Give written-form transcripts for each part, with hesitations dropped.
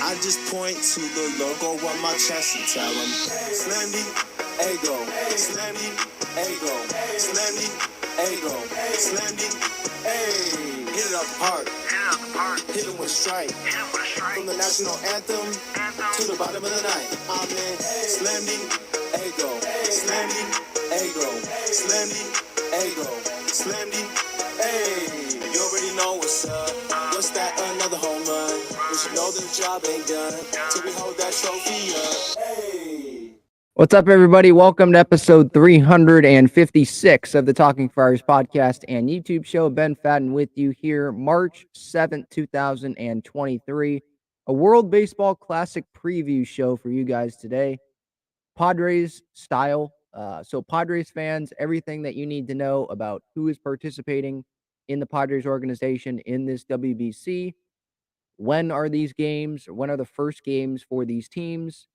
I just point to the logo on my chest and tell them, Slendy, ego, Slendy, ego, Slendy, ego, Slendy, hey. Hit it up hard, hit it with a strike. From the national anthem to the bottom of the night. I'm in Slendy, ego, Slendy, ego, Slendy, ego, Slendy, hey. You already know what's up. What's that? Another home run. We should know the job ain't done till we hold that trophy up. Hey. What's up, everybody? Welcome to episode 356 of the Talking Friars podcast and YouTube show. Ben Fadden with you here, March 7th, 2023. A World Baseball Classic preview show for you guys today. Padres style. So Padres fans, everything that you need to know about who is participating in the Padres organization in this WBC. When are these games? When are the first games for these teams?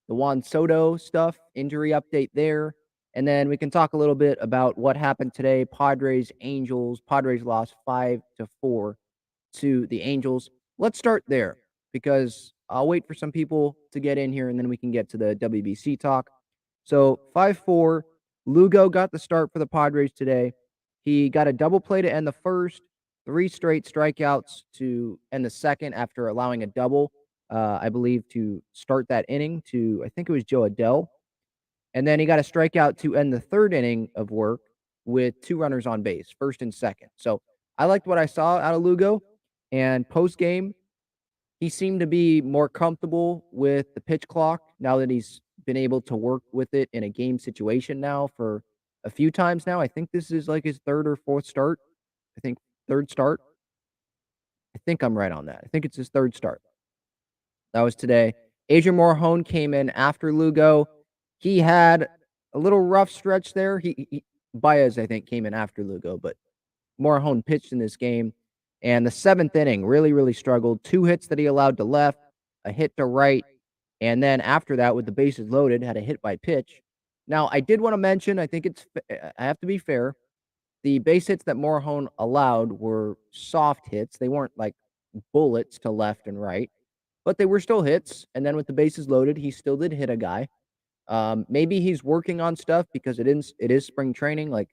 The Juan Soto stuff, injury update there. And then we can talk a little bit about what happened today. Padres, Angels. Padres lost 5-4 to the Angels. Let's start there because I'll wait for some people to get in here and then we can get to the WBC talk. So 5-4, Lugo got the start for the Padres today. He got a double play to end the first, 3 straight strikeouts to end the second after allowing a double, I believe, to start that inning to, I think it was Joe Adell. And then he got a strikeout to end the third inning of work with 2 runners on base, first and second. So I liked what I saw out of Lugo. And post game, he seemed to be more comfortable with the pitch clock now that he's been able to work with it in a game situation now for a few times now. I think this is like his third or fourth start. I think third start. I think I'm right on that. I think it's his third start. That was today. Adrian Morejon came in after Lugo. He had a little rough stretch there. Baez, I think, came in after Lugo, but Morejon pitched in this game. And the 7th inning really struggled. 2 hits that he allowed to left, a hit to right, and then after that, with the bases loaded, had a hit by pitch. Now, I did want to mention, I have to be fair, the base hits that Morejon allowed were soft hits. They weren't like bullets to left and right, but they were still hits. And then with the bases loaded, he still did hit a guy. Maybe he's working on stuff because it is spring training. Like,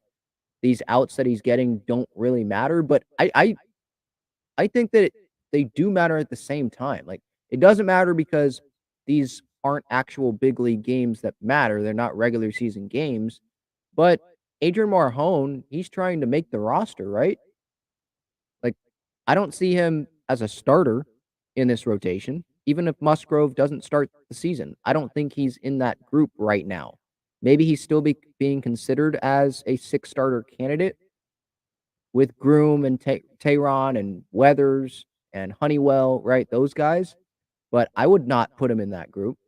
these outs that he's getting don't really matter, but I think that they do matter at the same time. Like, it doesn't matter because these aren't actual big league games that matter. They're not regular season games. But Adrian Morejon, he's trying to make the roster, right? Like, I don't see him as a starter in this rotation. Even if Musgrove doesn't start the season, I don't think he's in that group right now. Maybe he's still being considered as a 6-starter candidate with Groom and Tehran and Weathers and Honeywell, right? Those guys. But I would not put him in that group.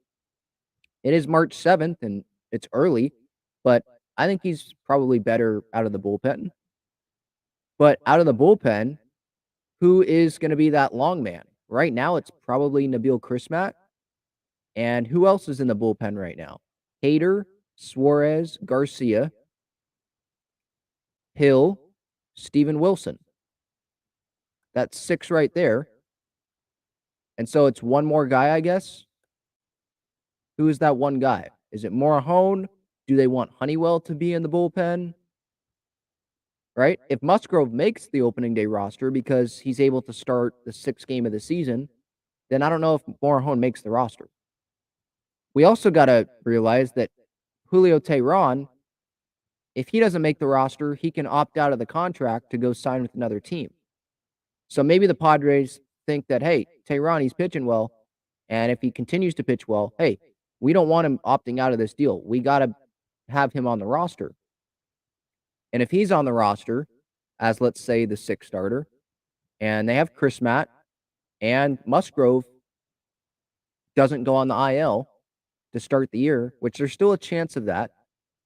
It is March 7th and it's early, but I think he's probably better out of the bullpen. But out of the bullpen, who is going to be that long man? Right now, it's probably Nabil Chrismat. And who else is in the bullpen right now? Hader, Suarez, Garcia, Hill, Steven Wilson. That's 6 right there. And so it's one more guy, I guess. Who is that one guy? Is it Morejon? Do they want Honeywell to be in the bullpen? Right? If Musgrove makes the opening day roster because he's able to start the 6th game of the season, then I don't know if Morejon makes the roster. We also got to realize that Julio Tehran, if he doesn't make the roster, he can opt out of the contract to go sign with another team. So maybe the Padres think that, hey, Tehran, he's pitching well, and if he continues to pitch well, hey, we don't want him opting out of this deal. We got to have him on the roster. And if he's on the roster as, let's say, the 6th starter, and they have Chrismat and Musgrove doesn't go on the IL to start the year, which there's still a chance of that,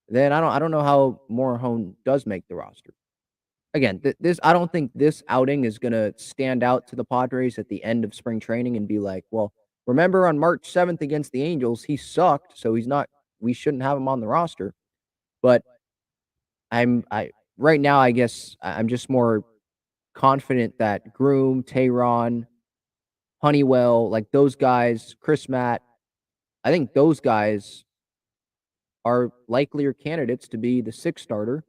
then I don't know how Morejon does make the roster. Again, I don't think this outing is going to stand out to the Padres at the end of spring training and be like, well, remember on March 7th against the Angels, he sucked, so we shouldn't have him on the roster. But right now, I guess I'm just more confident that Groom, Tehran, Honeywell, like those guys, Chris Matt. I think those guys are likelier candidates to be the sixth starter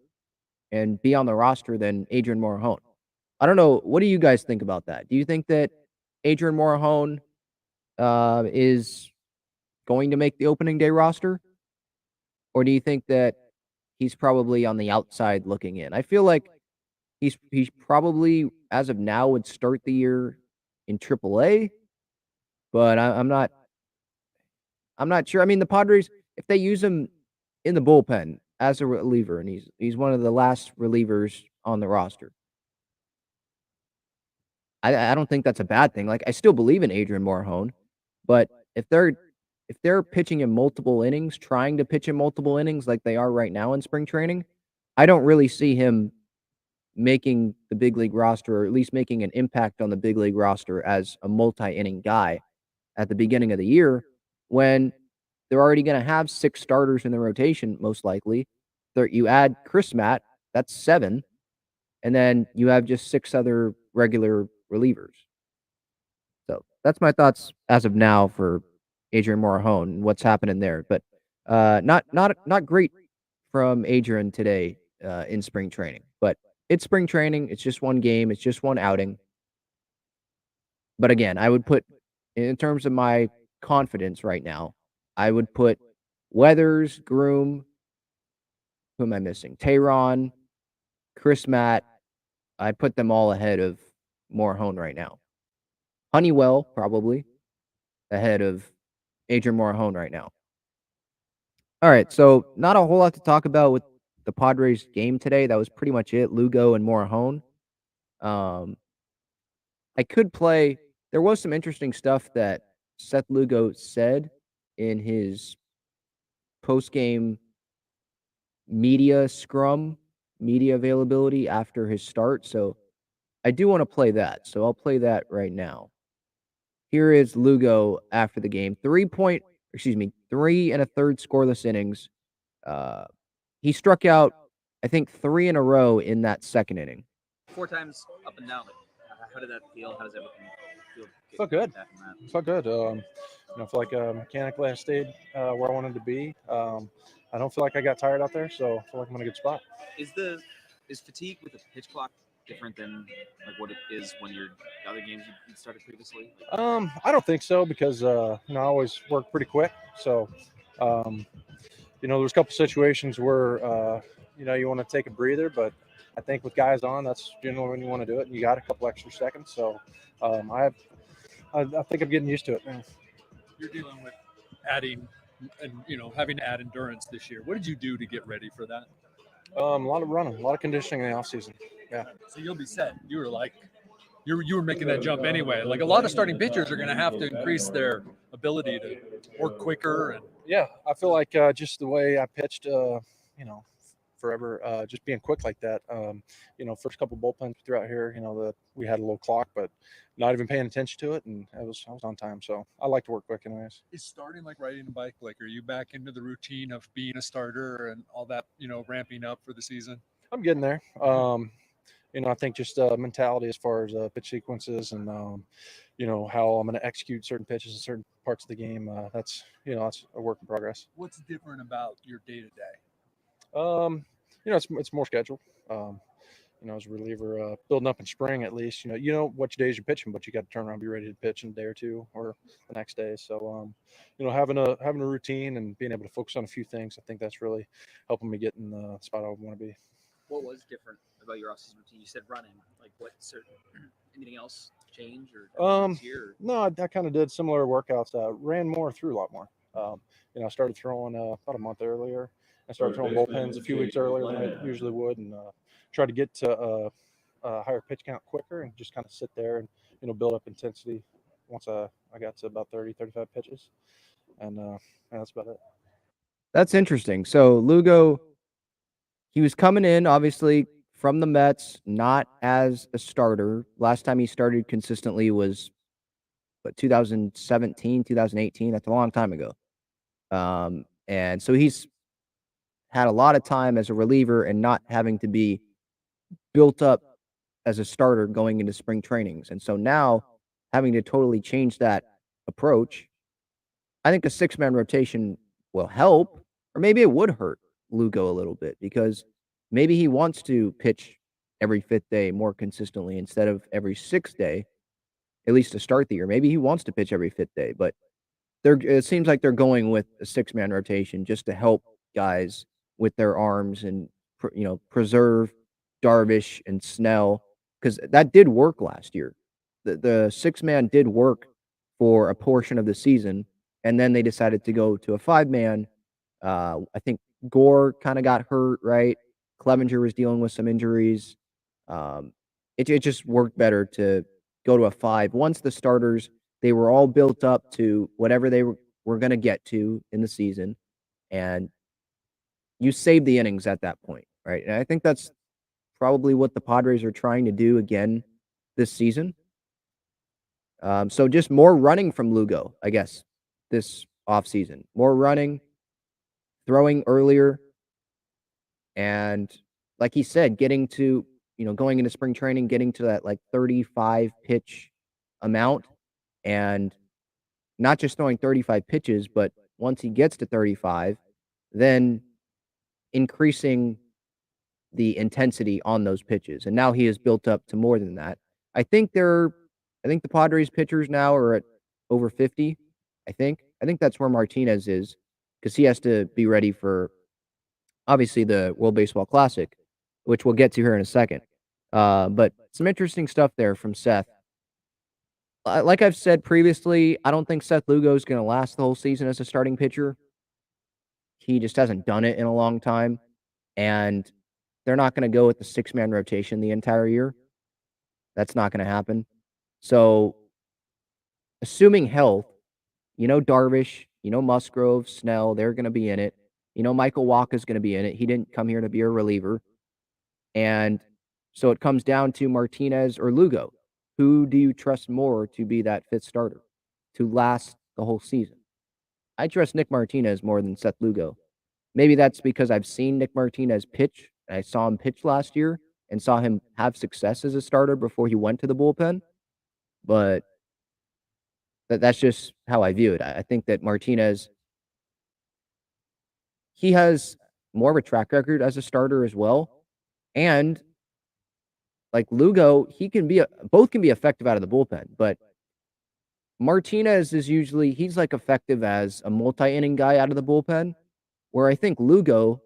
and be on the roster than Adrian Morahone. I don't know. What do you guys think about that? Do you think that Adrian Morahone is going to make the opening day roster? Or do you think that he's probably on the outside looking in? I feel like he's probably, as of now, would start the year in AAA, but I'm not sure. I mean, the Padres, if they use him in the bullpen as a reliever, and he's one of the last relievers on the roster, I don't think that's a bad thing. Like I still believe in Adrian Morahone, but if they're pitching in multiple innings, trying to pitch in multiple innings like they are right now in spring training, I don't really see him making the big league roster, or at least making an impact on the big league roster as a multi-inning guy at the beginning of the year when they're already going to have six starters in the rotation, most likely. You add Chris Matt, that's seven, and then you have just six other regular relievers. So that's my thoughts as of now for Adrian Morahone and what's happening there. But not great from Adrian today in spring training. But it's spring training. It's just one game. It's just one outing. But again, I would put, in terms of my confidence right now, I would put Weathers, Groom. Who am I missing? Tehran, Chris Matt. I put them all ahead of Morahone right now. Honeywell probably ahead of Adrian Morahone right now. All right, so not a whole lot to talk about with the Padres game today. That was pretty much it. Lugo and Morahone. I could play. There was some interesting stuff that Seth Lugo said in his post-game media scrum, media availability after his start. So I do want to play that. So I'll play that right now. Here is Lugo after the game. 3 and a third scoreless innings. He struck out, I think, 3 in a row in that second inning. 4 times up and down. How did that feel? How does everything feel? Felt good. Felt good. I feel like mechanically I stayed where I wanted to be. I don't feel like I got tired out there, so I feel like I'm in a good spot. Is fatigue with the pitch clock different than like what it is when you're the other games you started previously? I don't think so because I always work pretty quick. So there's a couple situations where you want to take a breather, but I think with guys on, that's generally when you want to do it, and you got a couple extra seconds. So I think I'm getting used to it now. You're dealing with adding and having to add endurance this year. What did you do to get ready for that? A lot of running, a lot of conditioning in the off season. Yeah. So you'll be set. You were making that jump anyway. Like a lot of starting pitchers are going to have to increase their ability to work quicker. And yeah, I feel like just the way I pitched, forever, just being quick like that. First couple bullpens throughout here, that we had a little clock, but not even paying attention to it, and I was on time. So I like to work quick, anyways. Is starting like riding a bike? Like, are you back into the routine of being a starter and all that? Ramping up for the season. I'm getting there. I think just mentality as far as pitch sequences and how I'm going to execute certain pitches in certain parts of the game. That's a work in progress. What's different about your day to day? It's more scheduled. As a reliever, building up in spring at least, you know which days you're pitching, but you got to turn around and be ready to pitch in a day or two or the next day. So, having a routine and being able to focus on a few things, I think that's really helping me get in the spot I want to be. What was different about your off-season routine? You said running. Like what? Anything else change or here? No, I kind of did similar workouts. Ran more, threw a lot more. I started throwing about a month earlier. I started throwing bullpens a few weeks earlier than I usually would, and try to get to a higher pitch count quicker and just kind of sit there and build up intensity once I got to about 30, 35 pitches. And that's about it. That's interesting. So Lugo, he was coming in, obviously, from the Mets, not as a starter. Last time he started consistently was 2017, 2018. That's a long time ago. And so he's had a lot of time as a reliever and not having to be built up as a starter going into spring trainings. And so now having to totally change that approach. I think a 6-man rotation will help, or maybe it would hurt Lugo a little bit because maybe he wants to pitch every 5th day more consistently instead of every 6th day, at least to start the year. Maybe he wants to pitch every 5th day, but it seems like they're going with a 6-man rotation just to help guys with their arms and preserve Darvish and Snell, because that did work last year. The 6-man did work for a portion of the season, and then they decided to go to a 5-man. I think Gore kind of got hurt, right? Clevenger was dealing with some injuries. It just worked better to go to a 5. Once the starters, they were all built up to whatever they were going to get to in the season, and you save the innings at that point, right? And I think that's probably what the Padres are trying to do again this season. So just more running from Lugo, I guess, this offseason. More running, throwing earlier, and like he said, getting to, going into spring training, getting to that like 35 pitch amount, and not just throwing 35 pitches, but once he gets to 35, then increasing the intensity on those pitches. And now he has built up to more than that. I think the Padres pitchers now are at over 50. I think that's where Martinez is, because he has to be ready for obviously the World Baseball Classic, which we'll get to here in a second. But some interesting stuff there from Seth. Like I've said previously, I don't think Seth Lugo is going to last the whole season as a starting pitcher. He just hasn't done it in a long time, and they're not going to go with the 6-man rotation the entire year. That's not going to happen. So, assuming health, Darvish, Musgrove, Snell, they're going to be in it. Michael Wacha is going to be in it. He didn't come here to be a reliever. And so it comes down to Martinez or Lugo. Who do you trust more to be that 5th starter to last the whole season? I trust Nick Martinez more than Seth Lugo. Maybe that's because I've seen Nick Martinez pitch. I saw him pitch last year and saw him have success as a starter before he went to the bullpen. But that's just how I view it. I think that Martinez, he has more of a track record as a starter as well. And like Lugo, both can be effective out of the bullpen, but Martinez is usually, he's like effective as a multi-inning guy out of the bullpen, where I think Lugo,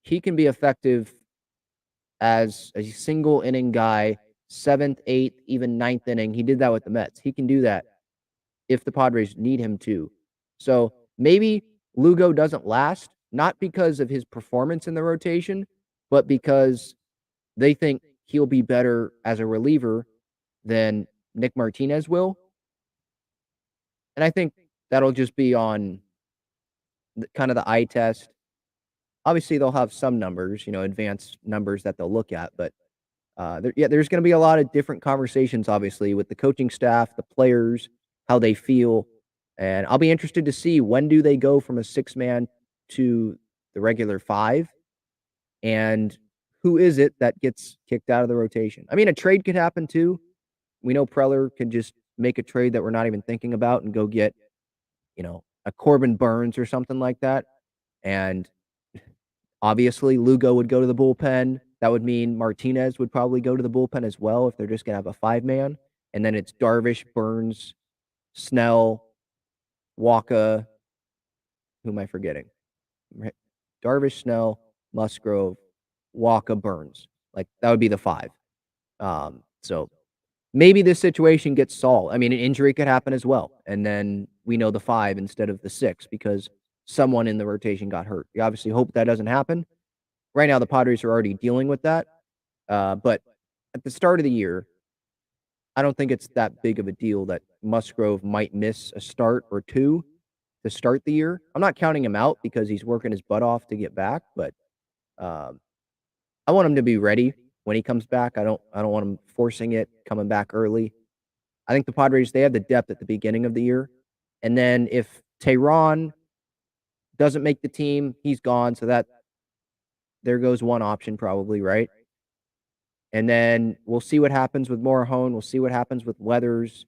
he can be effective as a single inning guy, 7th, 8th, even 9th inning. He did that with the Mets. He can do that if the Padres need him to. So maybe Lugo doesn't last, not because of his performance in the rotation, but because they think he'll be better as a reliever than Nick Martinez will. And I think that'll just be on kind of the eye test. Obviously, they'll have some numbers, advanced numbers that they'll look at. But there's going to be a lot of different conversations, obviously, with the coaching staff, the players, how they feel. And I'll be interested to see, when do they go from a 6-man to the regular 5? And who is it that gets kicked out of the rotation? I mean, a trade could happen too. We know Preller can just make a trade that we're not even thinking about and go get, a Corbin Burns or something like that. And obviously, Lugo would go to the bullpen. That would mean Martinez would probably go to the bullpen as well if they're just going to have a 5-man. And then it's Darvish, Burns, Snell, Wacha. Who am I forgetting? Darvish, Snell, Musgrove, Wacha, Burns. Like, that would be the 5. So maybe this situation gets solved. I mean, an injury could happen as well. And then we know the 5 instead of the 6 because someone in the rotation got hurt. We obviously hope that doesn't happen. Right now, the Padres are already dealing with that. But at the start of the year, I don't think it's that big of a deal that Musgrove might miss a start or 2 to start the year. I'm not counting him out because he's working his butt off to get back, but I want him to be ready when he comes back. I don't want him forcing it, coming back early. I think the Padres, they have the depth at the beginning of the year. And then if Tehran doesn't make the team, he's gone. So that there goes one option probably, right? And then we'll see what happens with Morahone. We'll see what happens with Weathers.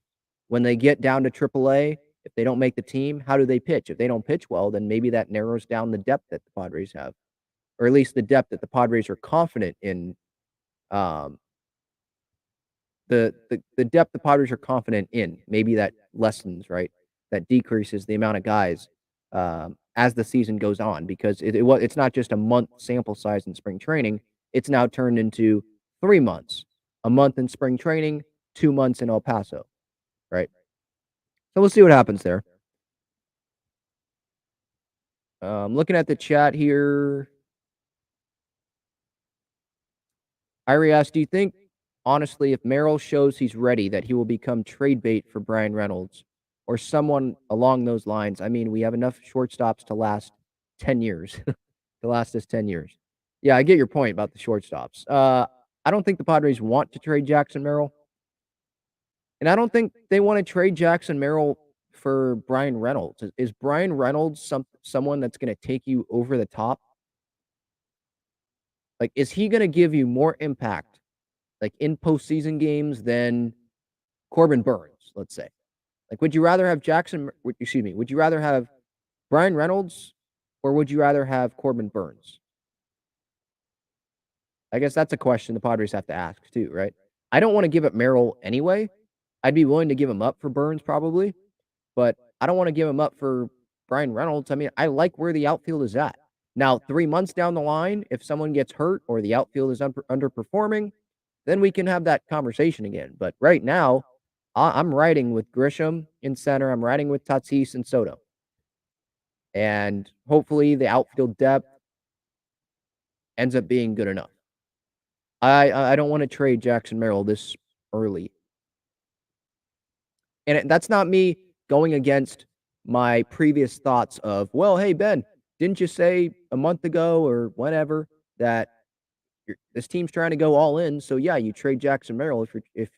When they get down to AAA, if they don't make the team, how do they pitch? If they don't pitch well, then maybe that narrows down the depth that the Padres have, or at least the depth that the Padres are confident in. The depth the Padres are confident in. Maybe that lessens, right? That decreases the amount of guys as the season goes on, because it's not just a month sample size in spring training. It's now turned into 3 months, a month in spring training, 2 months in El Paso, right? So we'll see what happens there. Looking at the chat here, Irie asked, do you think, honestly, if Merrill shows he's ready, that he will become trade bait for Brian Reynolds or someone along those lines? I mean, we have enough shortstops to last 10 years, to last us 10 years. Yeah, I get your point about the shortstops. I don't think the Padres want to trade Jackson Merrill. And I don't think they want to trade Jackson Merrill for Brian Reynolds. Is Brian Reynolds someone that's going to take you over the top? Like, is he going to give you more impact, like in postseason games, than Corbin Burns, let's say? Like, would you rather have would you rather have Brian Reynolds or would you rather have Corbin Burns? I guess that's a question the Padres have to ask too, right? I don't want to give up Merrill anyway. I'd be willing to give him up for Burns probably, but I don't want to give him up for Brian Reynolds. I mean, I like where the outfield is at. Now, 3 months down the line, if someone gets hurt or the outfield is underperforming, then we can have that conversation again. But right now, I'm riding with Grisham in center. I'm riding with Tatis and Soto. And hopefully the outfield depth ends up being good enough. I don't want to trade Jackson Merrill this early. And that's not me going against my previous thoughts of, well, hey, Ben, didn't you say a month ago or whenever that this team's trying to go all in? So, yeah, you trade Jackson Merrill if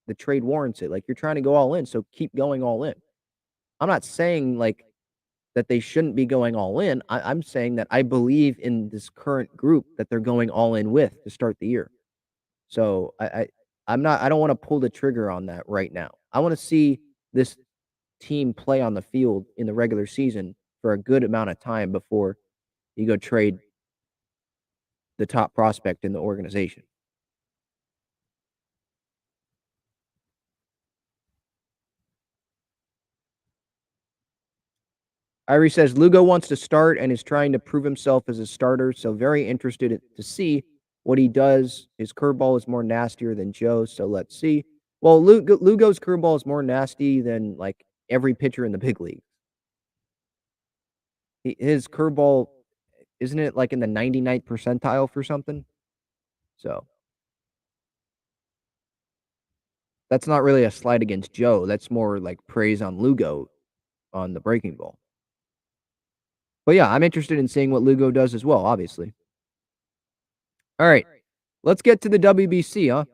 the trade warrants it. Like, you're trying to go all in, so keep going all in. I'm not saying, like, that they shouldn't be going all in. I'm saying that I believe in this current group that they're going all in with to start the year. So I don't want to pull the trigger on that right now. I want to see this team play on the field in the regular season for a good amount of time before you go trade the top prospect in the organization. Irie says Lugo wants to start and is trying to prove himself as a starter, so very interested to see what he does. His curveball is more nastier than Joe's, so let's see. Well, Lugo's curveball is more nasty than like every pitcher in the big league. His curveball, isn't it like in the 99th percentile for something? So that's not really a slight against Joe. That's more like praise on Lugo on the breaking ball. But yeah, I'm interested in seeing what Lugo does as well, obviously. All right, let's get to the WBC, huh?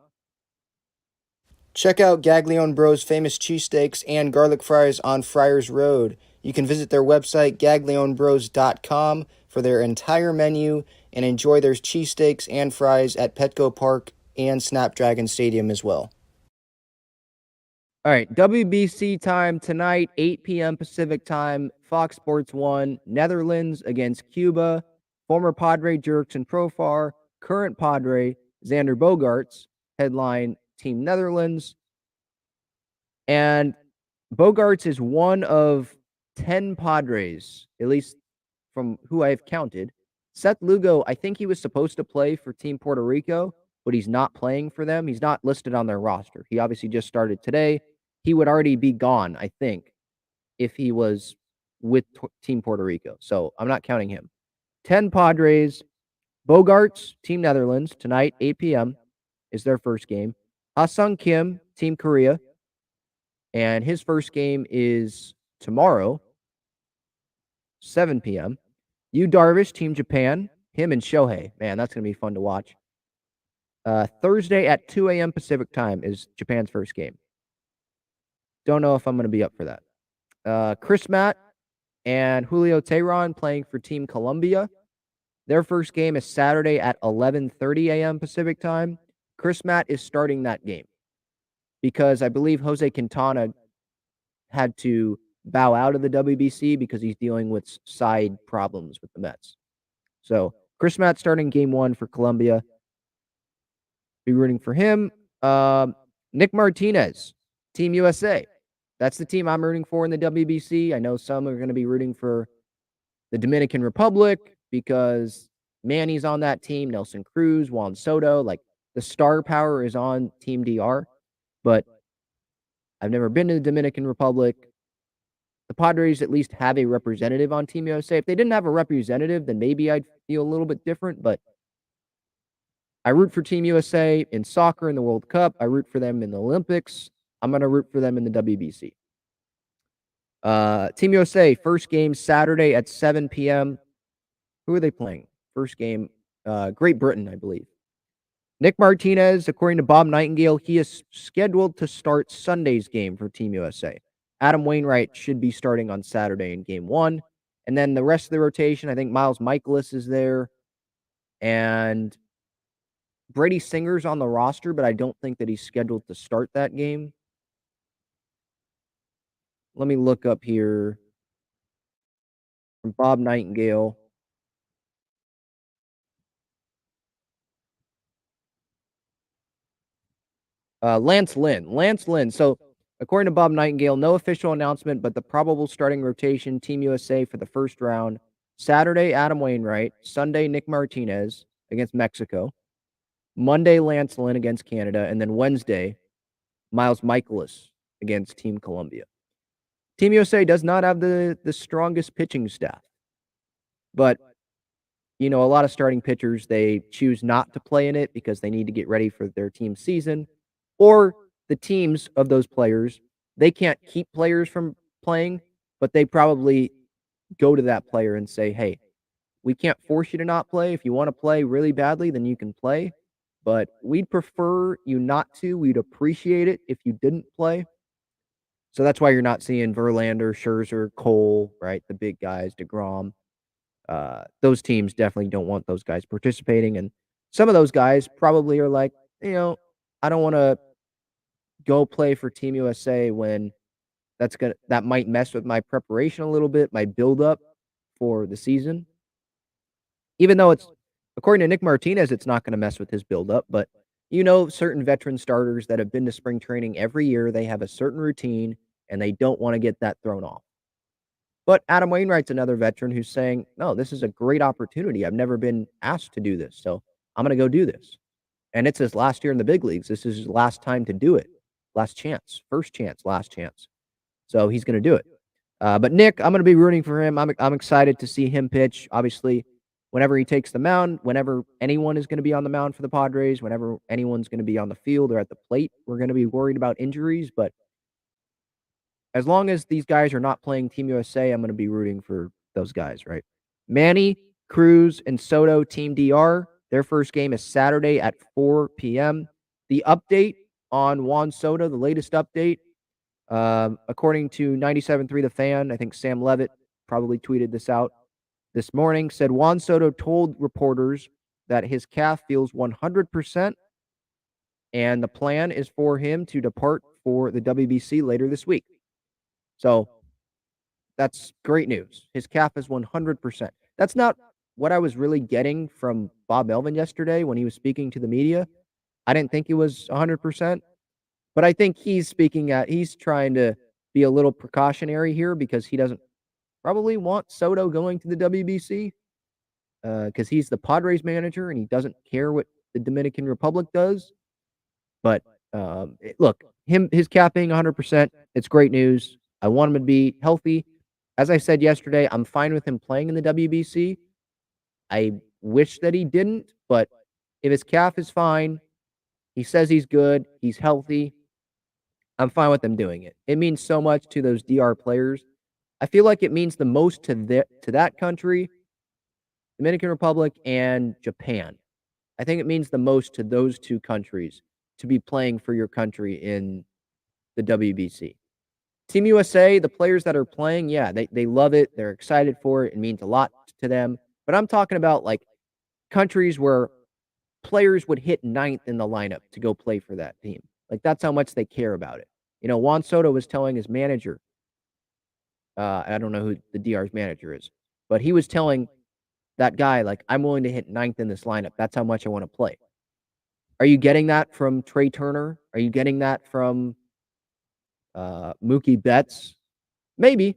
Check out Gaglione Bros' famous cheesesteaks and garlic fries on Friars Road. You can visit their website, gaglionebros.com, for their entire menu and enjoy their cheesesteaks and fries at Petco Park and Snapdragon Stadium as well. All right, WBC time tonight, 8 p.m. Pacific time, Fox Sports 1, Netherlands against Cuba. Former Padre Jurickson Profar, current Padre Xander Bogaerts headline Team Netherlands. And Bogaerts is one of 10 Padres, at least from who I have counted. Seth Lugo, I think he was supposed to play for Team Puerto Rico, but he's not playing for them. He's not listed on their roster. He obviously just started today. He would already be gone, I think, if he was with Team Puerto Rico. So I'm not counting him. 10 Padres. Bogaerts, Team Netherlands, tonight, 8 p.m. is their first game. Ha-Sung Kim, Team Korea. And his first game is tomorrow, 7 p.m. Yu Darvish, Team Japan. Him and Shohei. Man, that's going to be fun to watch. Thursday at 2 a.m. Pacific time is Japan's first game. Don't know if I'm going to be up for that. Chris Matt and Julio Teheran playing for Team Colombia. Their first game is Saturday at 11:30 a.m. Pacific time. Chris Matt is starting that game because I believe Jose Quintana had to bow out of the WBC because he's dealing with side problems with the Mets. So Chris Matt starting game 1 for Colombia. Be rooting for him. Nick Martinez, Team USA. That's the team I'm rooting for in the WBC. I know some are going to be rooting for the Dominican Republic because Manny's on that team, Nelson Cruz, Juan Soto. Like, the star power is on Team DR, but I've never been to the Dominican Republic. The Padres at least have a representative on Team USA. If they didn't have a representative, then maybe I'd feel a little bit different, but I root for Team USA in soccer in the World Cup. I root for them in the Olympics. I'm going to root for them in the WBC. Team USA, first game Saturday at 7 p.m. Who are they playing? First game, Great Britain, I believe. Nick Martinez, according to Bob Nightingale, he is scheduled to start Sunday's game for Team USA. Adam Wainwright should be starting on Saturday in game 1. And then the rest of the rotation, I think Miles Michaelis is there. And Brady Singer's on the roster, but I don't think that he's scheduled to start that game. Let me look up here from Bob Nightingale. Lance Lynn. So, according to Bob Nightingale, no official announcement, but the probable starting rotation, Team USA for the first round. Saturday, Adam Wainwright. Sunday, Nick Martinez against Mexico. Monday, Lance Lynn against Canada. And then Wednesday, Miles Michaelis against Team Colombia. Team USA does not have the strongest pitching staff. But, a lot of starting pitchers, they choose not to play in it because they need to get ready for their team season. Or the teams of those players, they can't keep players from playing, but they probably go to that player and say, hey, we can't force you to not play. If you want to play really badly, then you can play. But we'd prefer you not to. We'd appreciate it if you didn't play. So that's why you're not seeing Verlander, Scherzer, Cole, right? The big guys, DeGrom. Those teams definitely don't want those guys participating. And some of those guys probably are like, I don't want to go play for Team USA when that might mess with my preparation a little bit, my build up for the season. Even though it's, according to Nick Martinez, it's not going to mess with his build up, but certain veteran starters that have been to spring training every year, they have a certain routine and they don't want to get that thrown off. But Adam Wainwright's another veteran who's saying, no, this is a great opportunity. I've never been asked to do this, so I'm going to go do this. And it's his last year in the big leagues. This is his last time to do it. Last chance. First chance. Last chance. So he's going to do it. But Nick, I'm going to be rooting for him. I'm excited to see him pitch. Obviously, whenever he takes the mound, whenever anyone is going to be on the mound for the Padres, whenever anyone's going to be on the field or at the plate, we're going to be worried about injuries. But as long as these guys are not playing Team USA, I'm going to be rooting for those guys, right? Manny, Cruz, and Soto, Team DR. Their first game is Saturday at 4 p.m. The update on Juan Soto, the latest update, according to 97.3 The Fan, I think Sam Levitt probably tweeted this out this morning, said Juan Soto told reporters that his calf feels 100%, and the plan is for him to depart for the WBC later this week. So that's great news. His calf is 100%. That's not what I was really getting from Bob Melvin yesterday when he was speaking to the media. I didn't think he was 100%, but I think he's trying to be a little precautionary here because he doesn't probably want Soto going to the WBC because he's the Padres manager and he doesn't care what the Dominican Republic does. But look, his calf being 100%, it's great news. I want him to be healthy. As I said yesterday, I'm fine with him playing in the WBC. I wish that he didn't, but if his calf is fine, he says he's good, he's healthy, I'm fine with him doing it. It means so much to those DR players. I feel like it means the most to that country, Dominican Republic, and Japan. I think it means the most to those two countries to be playing for your country in the WBC. Team USA, the players that are playing, yeah, they love it. They're excited for it. It means a lot to them. But I'm talking about like countries where players would hit 9th in the lineup to go play for that team. Like, that's how much they care about it. Juan Soto was telling his manager, I don't know who the DR's manager is, but he was telling that guy, like, I'm willing to hit 9th in this lineup. That's how much I want to play. Are you getting that from Trey Turner? Are you getting that from Mookie Betts? Maybe.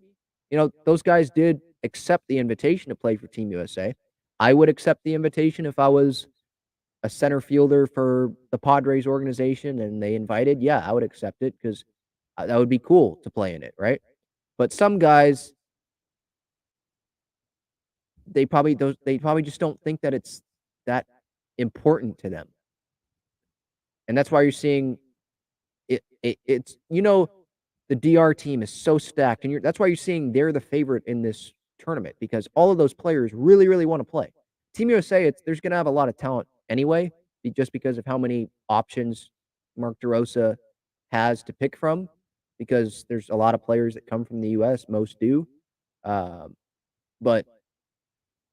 Those guys did accept the invitation to play for Team USA. I would accept the invitation if I was a center fielder for the Padres organization and they invited. Yeah, I would accept it because that would be cool to play in it, right? But some guys, they probably just don't think that it's that important to them. And that's why you're seeing it's the DR team is so stacked, and that's why you're seeing they're the favorite in this tournament because all of those players really, really want to play. Team USA, there's going to have a lot of talent anyway, just because of how many options Mark DeRosa has to pick from, because there's a lot of players that come from the US, most do. But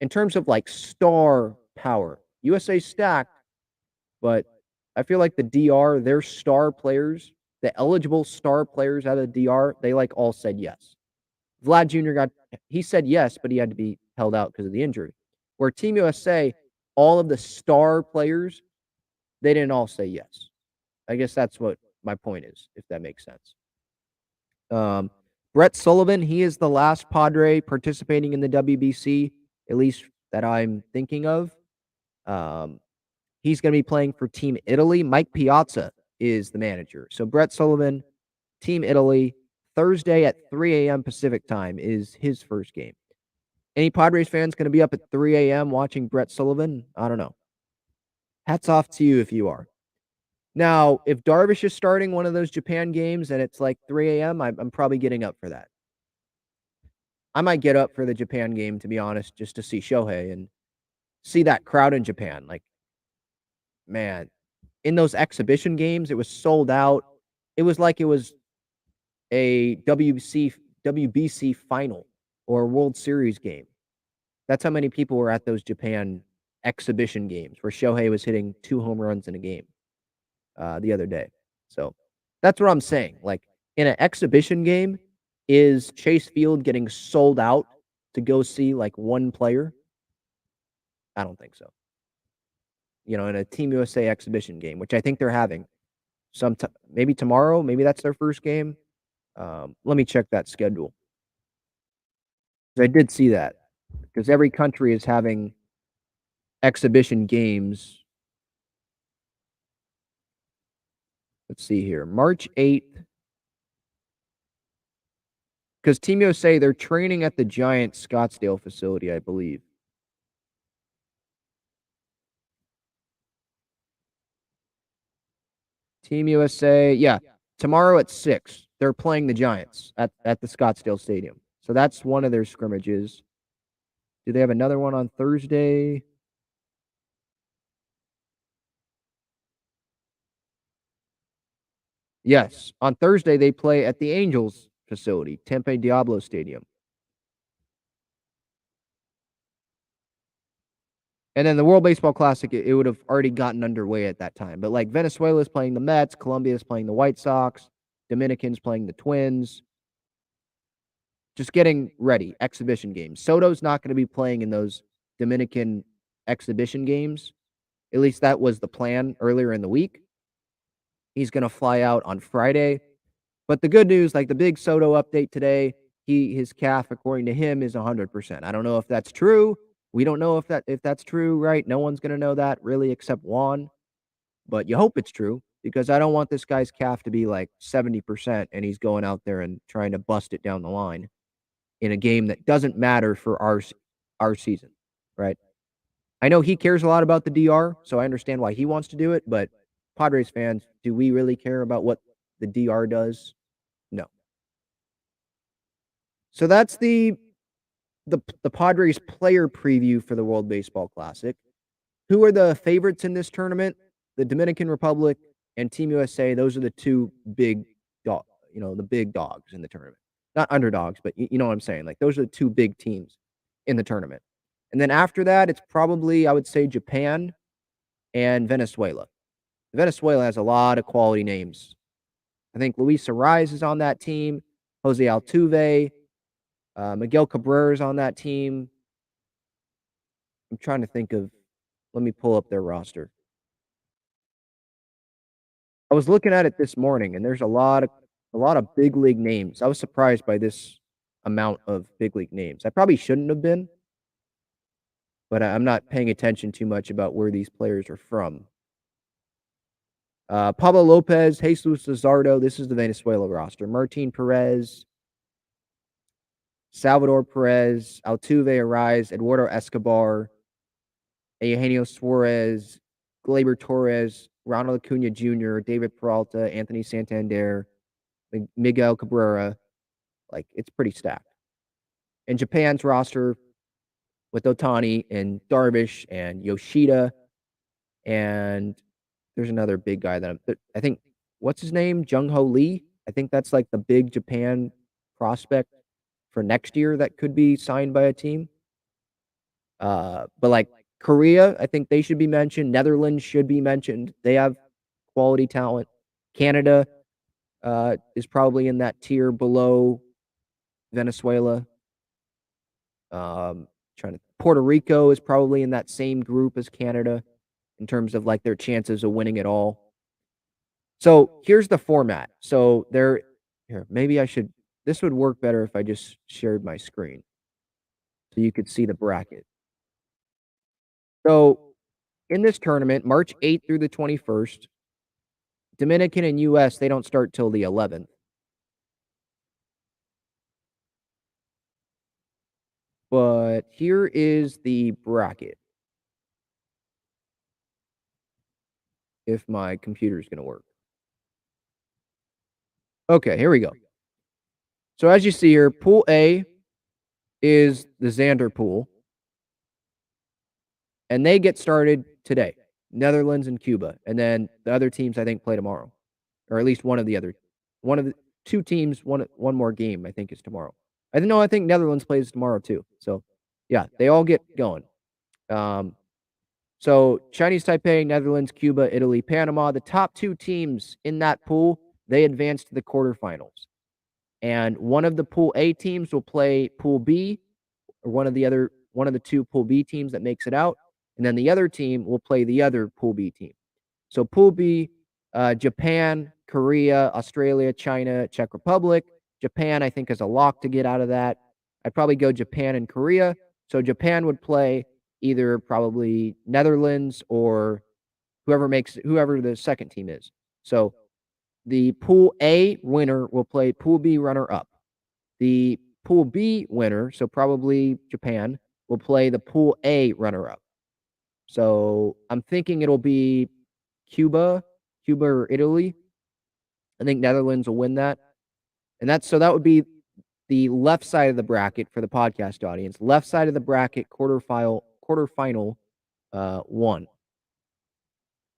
in terms of like star power, USA stacked, but I feel like the DR, their star players, the eligible star players out of the DR, they like all said yes. Vlad Jr. he said yes, but he had to be held out because of the injury. Where Team USA, all of the star players, they didn't all say yes. I guess that's what my point is, if that makes sense. Brett Sullivan, he is the last Padre participating in the WBC, at least that I'm thinking of. He's going to be playing for Team Italy. Mike Piazza is the manager. So Brett Sullivan, Team Italy, Thursday at 3 a.m. Pacific time is his first game. Any Padres fans going to be up at 3 a.m. watching Brett Sullivan? I don't know. Hats off to you if you are. Now, if Darvish is starting one of those Japan games and it's like 3 a.m., I'm probably getting up for that. I might get up for the Japan game, to be honest, just to see Shohei and see that crowd in Japan. Like, man, in those exhibition games, it was sold out. It was like it was a WBC final or a World Series game. That's how many people were at those Japan exhibition games where Shohei was hitting 2 home runs in a game the other day. So that's what I'm saying. Like, in an exhibition game, is Chase Field getting sold out to go see like one player? I don't think so. In a Team USA exhibition game, which I think they're having maybe tomorrow, maybe that's their first game. Let me check that schedule. I did see that because every country is having exhibition games. Let's see here. March 8th. Because Team USA, they're training at the Giants Scottsdale facility, I believe. Team USA, yeah. Tomorrow at 6, they're playing the Giants at the Scottsdale Stadium. So that's one of their scrimmages. Do they have another one on Thursday? Yes. On Thursday, they play at the Angels facility, Tempe Diablo Stadium. And then the World Baseball Classic, it would have already gotten underway at that time. But like Venezuela's playing the Mets, Colombia's playing the White Sox, Dominican's playing the Twins. Just getting ready, exhibition games. Soto's not going to be playing in those Dominican exhibition games. At least that was the plan earlier in the week. He's going to fly out on Friday. But the good news, like the big Soto update today, his calf, according to him, is 100%. I don't know if that's true. We don't know if that's true, right? No one's going to know that really except Juan. But you hope it's true because I don't want this guy's calf to be like 70% and he's going out there and trying to bust it down the line in a game that doesn't matter for our season, right? I know he cares a lot about the DR, so I understand why he wants to do it, but Padres fans, do we really care about what the DR does? No. So that's the Padres player preview for the World Baseball Classic. Who are the favorites in this tournament? The Dominican Republic and Team USA. Those are the two big the big dogs in the tournament. Not underdogs, but you know what I'm saying. Like, those are the two big teams in the tournament. And then after that, it's probably, I would say, Japan and Venezuela. Venezuela has a lot of quality names. I think Luis Ariz is on that team, Jose Altuve, Miguel Cabrera is on that team. I'm trying to think of, let me pull up their roster. I was looking at it this morning, and there's a lot of big league names. I was surprised by this amount of big league names. I probably shouldn't have been, but I'm not paying attention too much about where these players are from. Pablo Lopez, Jesus Luzardo, this is the Venezuela roster. Martin Perez, Salvador Perez, Altuve Ariz, Eduardo Escobar, Eugenio Suarez, Gleyber Torres, Ronald Acuna Jr., David Peralta, Anthony Santander, Miguel Cabrera. Like, it's pretty stacked. And Japan's roster with Otani and Darvish and Yoshida, and there's another big guy that I think, what's his name? Jung-Ho Lee. I think that's like the big Japan prospect for next year that could be signed by a team. But like Korea, I think they should be mentioned. Netherlands should be mentioned. They have quality talent. Canada is probably in that tier below Venezuela. Puerto Rico is probably in that same group as Canada in terms of like their chances of winning it all. So here's the format. So maybe this would work better if I just shared my screen so you could see the bracket. So in this tournament, March 8th through the 21st, Dominican and U.S., they don't start till the 11th. But here is the bracket. If my computer is going to work. Okay, here we go. So as you see here, Pool A is the Xander pool. And they get started today. Netherlands and Cuba. And then the other teams, I think, play tomorrow. Or at least one of the two teams, one more game, I think, is tomorrow. I think Netherlands plays tomorrow too. So yeah, they all get going. So Chinese Taipei, Netherlands, Cuba, Italy, Panama, the top two teams in that pool, they advance to the quarterfinals. And one of the Pool A teams will play Pool B, or one of the two Pool B teams that makes it out. And then the other team will play the other Pool B team. So Pool B, Japan, Korea, Australia, China, Czech Republic. Japan, I think, is a lock to get out of that. I'd probably go Japan and Korea. So Japan would play either probably Netherlands or whoever the second team is. So the Pool A winner will play Pool B runner-up. The Pool B winner, so probably Japan, will play the Pool A runner-up. So I'm thinking it'll be Cuba or Italy. I think Netherlands will win that. And that would be the left side of the bracket for the podcast audience. Left side of the bracket, quarterfinal 1.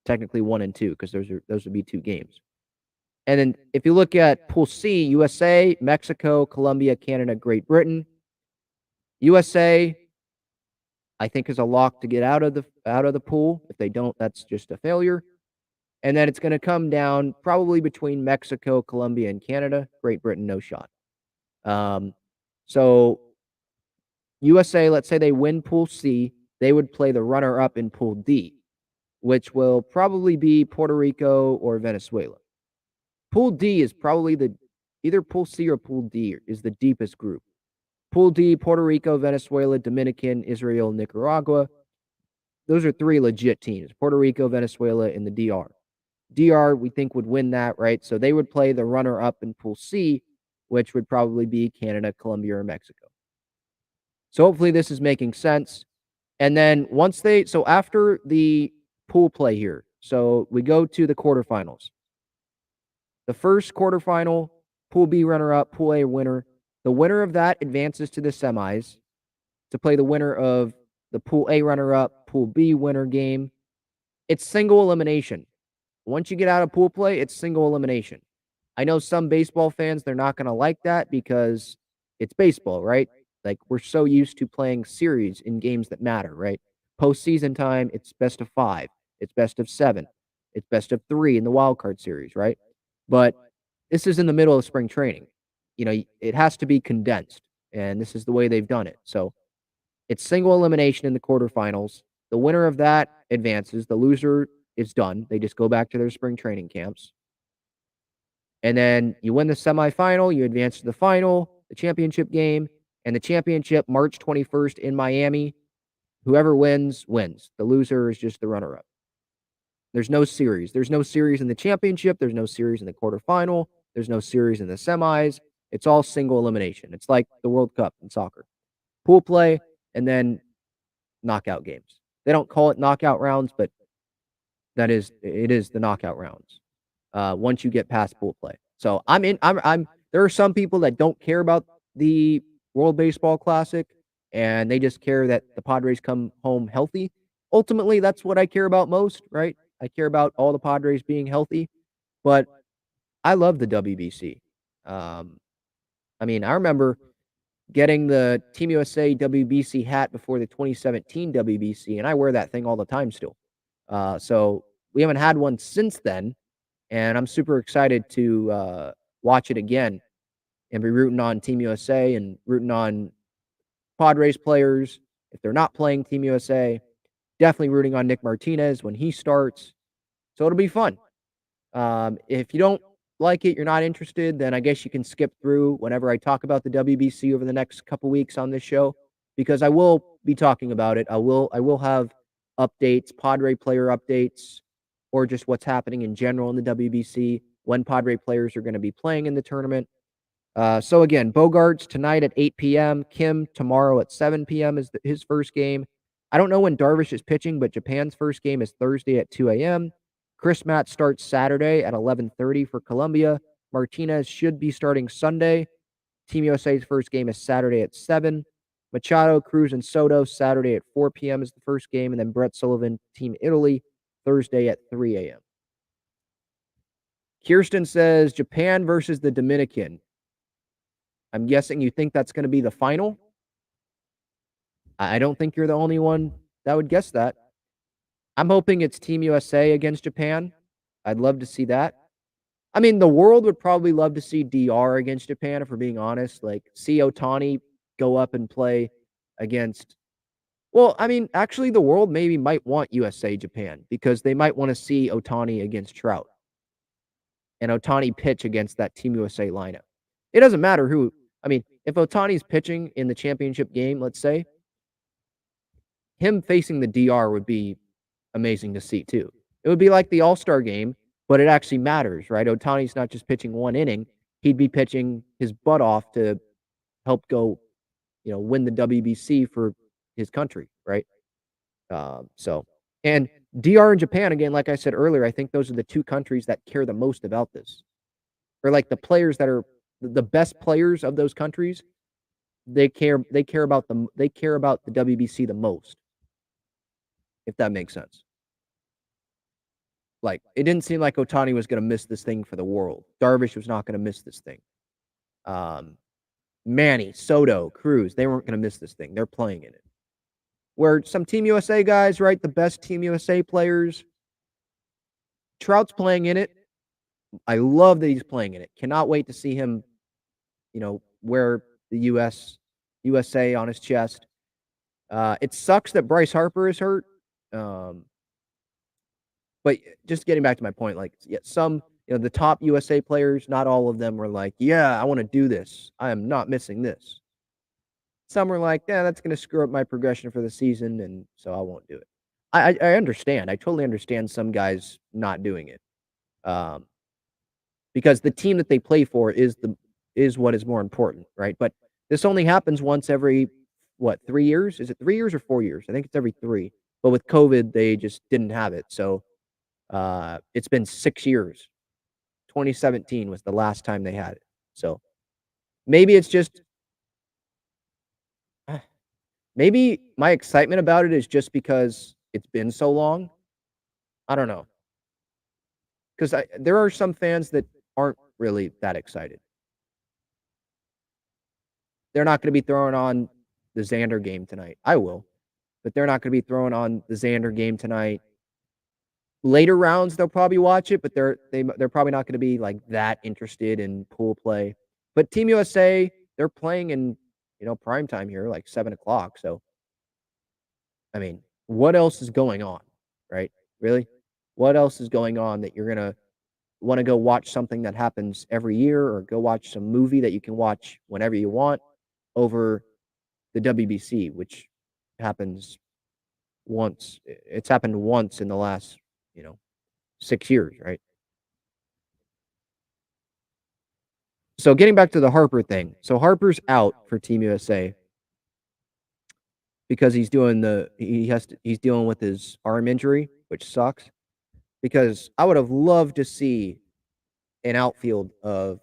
Technically 1 and 2, because those would be two games. And then if you look at Pool C, USA, Mexico, Colombia, Canada, Great Britain. USA, I think, is a lock to get out of the pool. If they don't, that's just a failure. And then it's going to come down probably between Mexico, Colombia, and Canada. Great Britain, no shot. So USA, let's say they win Pool C, they would play the runner-up in Pool D, which will probably be Puerto Rico or Venezuela. Pool D is probably either Pool C or Pool D is the deepest group. Pool D, Puerto Rico, Venezuela, Dominican, Israel, Nicaragua. Those are three legit teams. Puerto Rico, Venezuela, and the DR. DR, we think, would win that, right? So they would play the runner-up in Pool C, which would probably be Canada, Colombia, or Mexico. So hopefully this is making sense. And then after the pool play here, so we go to the quarterfinals. The first quarterfinal, Pool B runner-up, Pool A winner. The winner of that advances to the semis to play the winner of the Pool A runner-up, Pool B winner game. It's single elimination. Once you get out of pool play, it's single elimination. I know some baseball fans, they're not going to like that because it's baseball, right? Like, we're so used to playing series in games that matter, right? Postseason time, it's best of 5, it's best of 7, it's best of 3 in the wild card series, right? But this is in the middle of spring training. It has to be condensed, and this is the way they've done it. So it's single elimination in the quarterfinals. The winner of that advances. The loser is done. They just go back to their spring training camps. And then you win the semifinal, you advance to the final, the championship game, and the championship March 21st in Miami. Whoever wins, wins. The loser is just the runner-up. There's no series. There's no series in the championship. There's no series in the quarterfinal. There's no series in the semis. It's all single elimination. It's like the World Cup in soccer. Pool play and then knockout games. They don't call it knockout rounds, but it is the knockout rounds. Once you get past pool play. So there are some people that don't care about the World Baseball Classic and they just care that the Padres come home healthy. Ultimately, that's what I care about most, right? I care about all the Padres being healthy, but I love the WBC. I remember getting the Team USA WBC hat before the 2017 WBC, and I wear that thing all the time still. So we haven't had one since then, and I'm super excited to watch it again and be rooting on Team USA and rooting on Padres players. If they're not playing Team USA, definitely rooting on Nick Martinez when he starts. So it'll be fun. If you don't like it, you're not interested, then I guess you can skip through whenever I talk about the WBC over the next couple weeks on this show, because I will be talking about it. I will have updates, Padre player updates, or just what's happening in general in the WBC, when Padre players are going to be playing in the tournament. So again, Bogarts tonight at 8 p.m. Kim tomorrow at 7 p.m. is his first game. I don't know when Darvish is pitching, but Japan's first game is Thursday at 2 a.m. Chris Matt starts Saturday at 11:30 for Colombia. Martinez should be starting Sunday. Team USA's first game is Saturday at 7. Machado, Cruz, and Soto Saturday at 4 p.m. is the first game, and then Brett Sullivan, Team Italy, Thursday at 3 a.m. Kirsten says Japan versus the Dominican. I'm guessing you think that's going to be the final? I don't think you're the only one that would guess that. I'm hoping it's Team USA against Japan. I'd love to see that. I mean, the world would probably love to see DR against Japan, if we're being honest. Like, see Ohtani go up and play against... Well, I mean, actually, the world maybe might want USA-Japan because they might want to see Ohtani against Trout and Ohtani pitch against that Team USA lineup. It doesn't matter who... I mean, if Ohtani's pitching in the championship game, let's say, him facing the DR would be amazing to see, too. It would be like the All-Star game, but it actually matters, right? Ohtani's not just pitching one inning. He'd be pitching his butt off to help go, win the WBC for his country, right? And DR and Japan, again, like I said earlier, I think those are the two countries that care the most about this. Or like the players that are the best players of those countries, they care about the WBC the most, if that makes sense. Like, it didn't seem like Ohtani was going to miss this thing for the world. Darvish was not going to miss this thing. Manny, Soto, Cruz, they weren't going to miss this thing. They're playing in it. Where some Team USA guys, right, the best Team USA players, Trout's playing in it. I love that he's playing in it. Cannot wait to see him, wear the USA on his chest. It sucks that Bryce Harper is hurt. But just getting back to my point, like, some, the top USA players, not all of them were like, yeah, I want to do this. I am not missing this. Some were like, yeah, that's going to screw up my progression for the season, and so I won't do it. I understand. I totally understand some guys not doing it. Because the team that they play for is what is more important, right? But this only happens once every, 3 years? Is it 3 years or 4 years? I think it's every 3. But with COVID, they just didn't have it. So it's been 6 years. 2017 was the last time they had it. So maybe it's just... Maybe my excitement about it is just because it's been so long. I don't know. Because there are some fans that aren't really that excited. they're not going to be throwing on the Xander game tonight. I will, but they're not going to be throwing on the Xander game tonight. Later rounds, they'll probably watch it, but they're probably not going to be like that interested in pool play. But Team USA, they're playing in prime time here, like 7:00. So, I mean, what else is going on, right? Really, what else is going on that you're gonna want to go watch something that happens every year, or go watch some movie that you can watch whenever you want over the WBC, which happens once. It's happened once in the last 6 years, right? So getting back to the Harper thing. So Harper's out for Team USA because he's dealing with his arm injury, which sucks. Because I would have loved to see an outfield of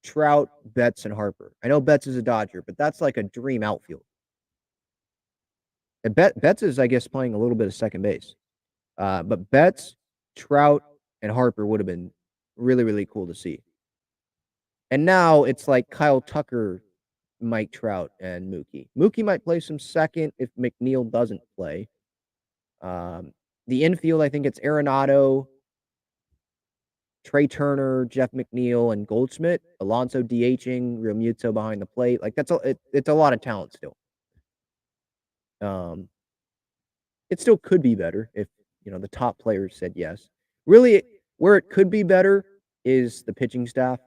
Trout, Betts, and Harper. I know Betts is a Dodger, but that's like a dream outfield. And Betts is, I guess, playing a little bit of second base. But Betts, Trout, and Harper would have been really, really cool to see. And now it's like Kyle Tucker, Mike Trout, and Mookie. Mookie might play some second if McNeil doesn't play. The infield, I think it's Arenado, Trey Turner, Jeff McNeil, and Goldschmidt. Alonso DHing, Realmuto behind the plate. Like it's a lot of talent still. It still could be better if the top players said yes. Really, where it could be better is the pitching staff.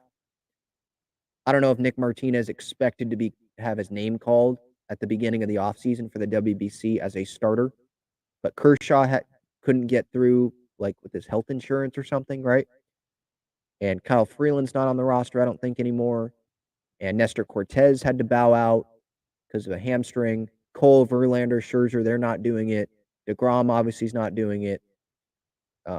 I don't know if Nick Martinez expected to have his name called at the beginning of the offseason for the WBC as a starter, but Kershaw couldn't get through, like with his health insurance or something, right? And Kyle Freeland's not on the roster, I don't think, anymore. And Nestor Cortez had to bow out because of a hamstring. Cole, Verlander, Scherzer, they're not doing it. DeGrom obviously is not doing it. Who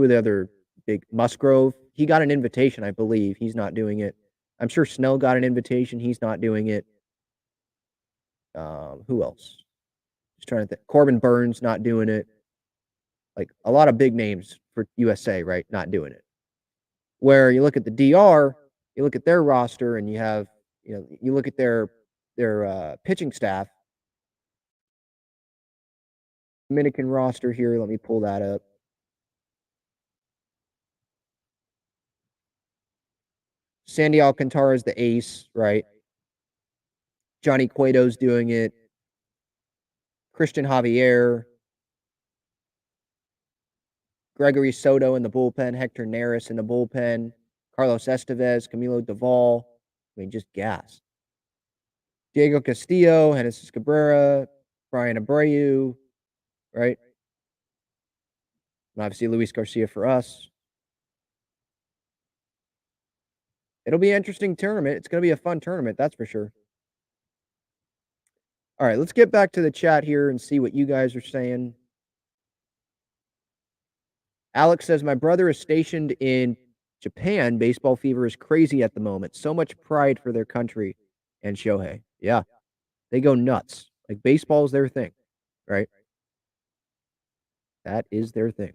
are the other big? Musgrove. He got an invitation, I believe. He's not doing it. I'm sure Snell got an invitation. He's not doing it. Who else? Just trying to think. Corbin Burns not doing it. Like a lot of big names for USA, right? Not doing it. Where you look at the DR, you look at their roster, and you have, you look at their pitching staff. Dominican roster here. Let me pull that up. Sandy Alcantara is the ace, right? Johnny Cueto's doing it. Christian Javier. Gregory Soto in the bullpen. Hector Neris in the bullpen. Carlos Estevez. Camilo Doval. I mean, just gas. Diego Castillo. Genesis Cabrera. Brian Abreu. Right? And obviously, Luis Garcia for us. It'll be an interesting tournament. It's going to be a fun tournament, that's for sure. All right, let's get back to the chat here and see what you guys are saying. Alex says, my brother is stationed in Japan. Baseball fever is crazy at the moment. So much pride for their country and Shohei. Yeah, they go nuts. Like, baseball is their thing, right? That is their thing.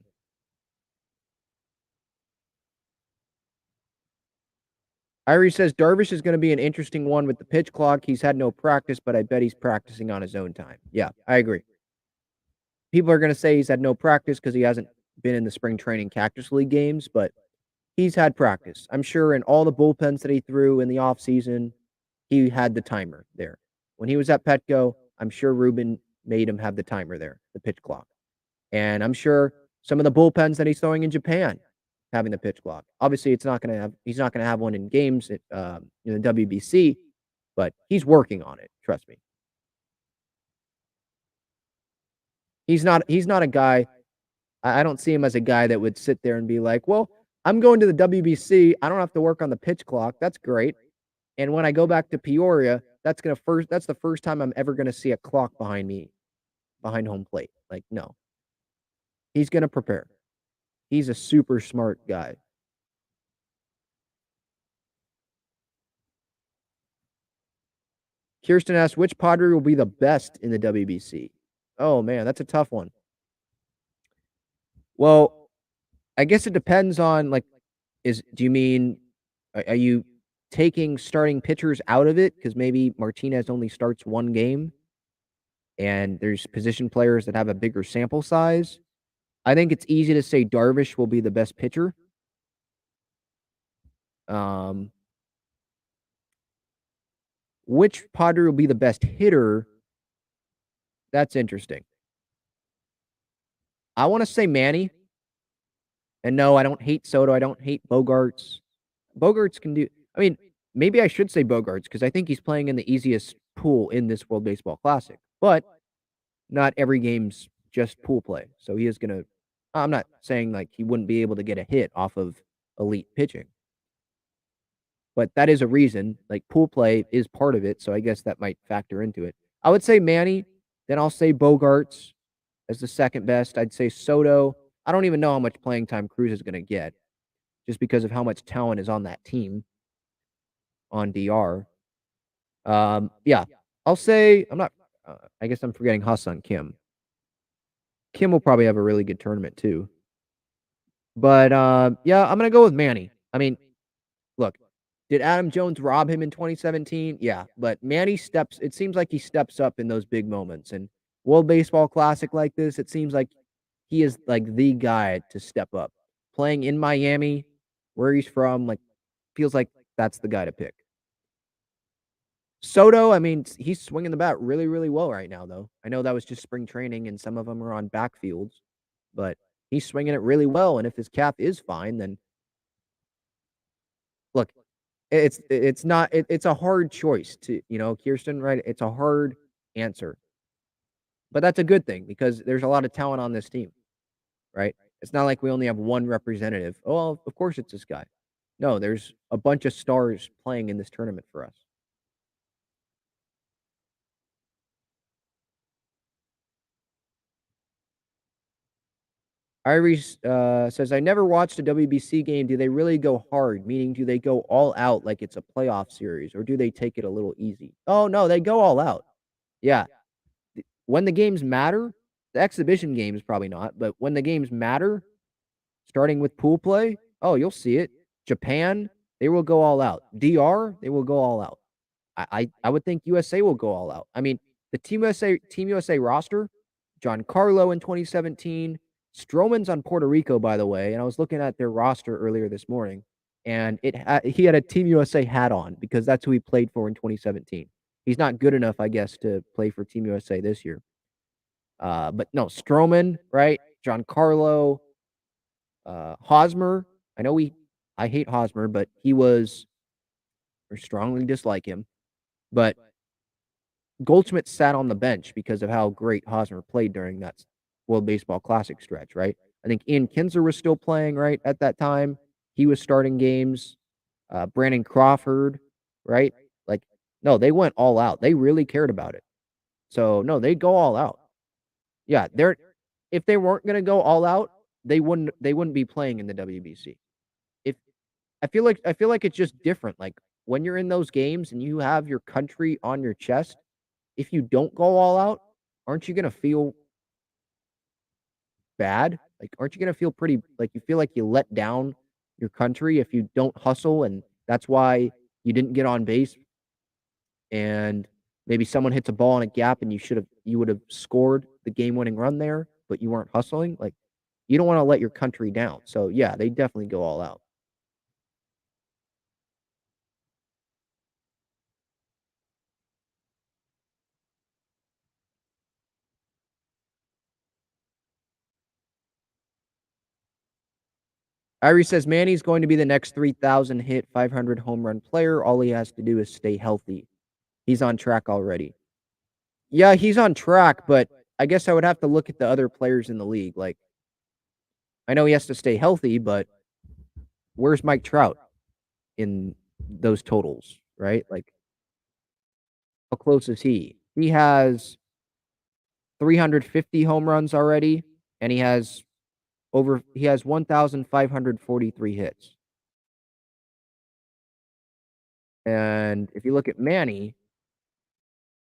Irie says Darvish is going to be an interesting one with the pitch clock. He's had no practice, but I bet he's practicing on his own time. Yeah, I agree. People are going to say he's had no practice because he hasn't been in the spring training Cactus League games, but he's had practice. I'm sure in all the bullpens that he threw in the offseason, he had the timer there. When he was at Petco, I'm sure Ruben made him have the timer there, the pitch clock. And I'm sure some of the bullpens that he's throwing in Japan having the pitch clock. Obviously, he's not going to have one in games at the WBC, but he's working on it. Trust me. He's not a guy. I don't see him as a guy that would sit there and be like, well, I'm going to the WBC. I don't have to work on the pitch clock. That's great. And when I go back to Peoria, that's the first time I'm ever going to see a clock behind me, behind home plate. Like, no. He's going to prepare. He's a super smart guy. Kirsten asks, which Padre will be the best in the WBC? Oh, man, that's a tough one. Well, I guess it depends on, like, do you mean, are you taking starting pitchers out of it, because maybe Martinez only starts one game and there's position players that have a bigger sample size, I think it's easy to say Darvish will be the best pitcher. Which Padre will be the best hitter? That's interesting. I want to say Manny. And no, I don't hate Soto. I don't hate Bogarts. Bogarts can do. I mean, maybe I should say Bogarts because I think he's playing in the easiest pool in this World Baseball Classic. But not every game's just pool play. So he is going to. I'm not saying like he wouldn't be able to get a hit off of elite pitching. But that is a reason. Like pool play is part of it. So I guess that might factor into it. I would say Manny. Then I'll say Bogarts as the second best. I'd say Soto. I don't even know how much playing time Cruz is going to get just because of how much talent is on that team on DR. Yeah, I'll say I'm not. I guess I'm forgetting Ha-Seong Kim. Kim will probably have a really good tournament too. But yeah, I'm gonna go with Manny. I mean, look, did Adam Jones rob him in 2017? Yeah, but Manny steps. It seems like he steps up in those big moments. And World Baseball Classic like this, it seems like he is like the guy to step up. Playing in Miami, where he's from, like feels like that's the guy to pick. Soto, I mean, he's swinging the bat really, really well right now, though. I know that was just spring training and some of them are on backfields, but he's swinging it really well. And if his cap is fine, then look, it's a hard choice to, Kirsten, right? It's a hard answer, but that's a good thing because there's a lot of talent on this team, right? It's not like we only have one representative. Oh, well, of course it's this guy. No, there's a bunch of stars playing in this tournament for us. Iris says, I never watched a WBC game. Do they really go hard? Meaning, do they go all out like it's a playoff series, or do they take it a little easy? Oh, no, they go all out. Yeah. When the games matter, the exhibition games probably not, but when the games matter, starting with pool play, oh, you'll see it. Japan, they will go all out. DR, they will go all out. I would think USA will go all out. I mean, the Team USA roster, Giancarlo in 2017, Stroman's on Puerto Rico, by the way, and I was looking at their roster earlier this morning, and he had a Team USA hat on because that's who he played for in 2017. He's not good enough, I guess, to play for Team USA this year. But no, Stroman, right? Giancarlo, Hosmer. I hate Hosmer, but or strongly dislike him. But Goldschmidt sat on the bench because of how great Hosmer played during that World Baseball Classic stretch, right? I think Ian Kinsler was still playing, right, at that time. He was starting games. Brandon Crawford, right? Like, no, they went all out. They really cared about it. So, no, they go all out. Yeah, if they weren't going to go all out, they wouldn't be playing in the WBC. I feel like it's just different. Like when you're in those games and you have your country on your chest, if you don't go all out, aren't you going to feel bad? Like, aren't you going to feel pretty, like you feel like you let down your country if you don't hustle and that's why you didn't get on base and maybe someone hits a ball in a gap and you would have scored the game-winning run there, but you weren't hustling? Like, you don't want to let your country down. So, yeah, they definitely go all out. Irie says Manny's going to be the next 3,000 hit, 500 home run player. All he has to do is stay healthy. He's on track already. Yeah, he's on track, but I guess I would have to look at the other players in the league. Like, I know he has to stay healthy, but where's Mike Trout in those totals, right? Like, how close is he? He has 350 home runs already, and he has 1,543 hits. And if you look at Manny,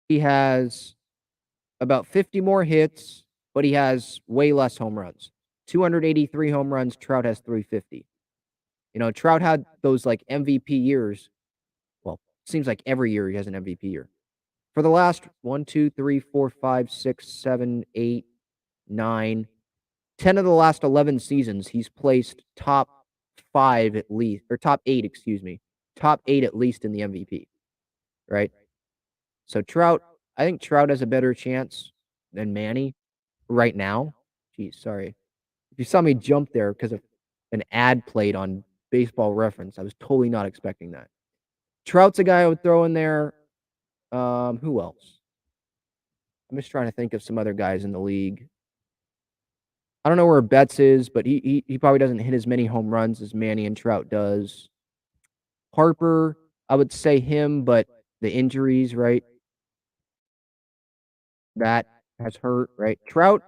he has about 50 more hits, but he has way less home runs. 283 home runs, Trout has 350. Trout had those like MVP years seems like every year he has an MVP year. For the last 1, 2, 3, 4, 5, 6, 7, 8, 9, 10 of the last 11 seasons, he's placed top 5 at least, or top 8, excuse me, top 8 at least in the MVP, right? So Trout, I think Trout has a better chance than Manny right now. Geez, sorry. If you saw me jump there because of an ad played on Baseball Reference, I was totally not expecting that. Trout's a guy I would throw in there. Who else? I'm just trying to think of some other guys in the league. I don't know where Betts is, but he probably doesn't hit as many home runs as Manny and Trout does. Harper, I would say him, but the injuries, right? That has hurt, right? Trout,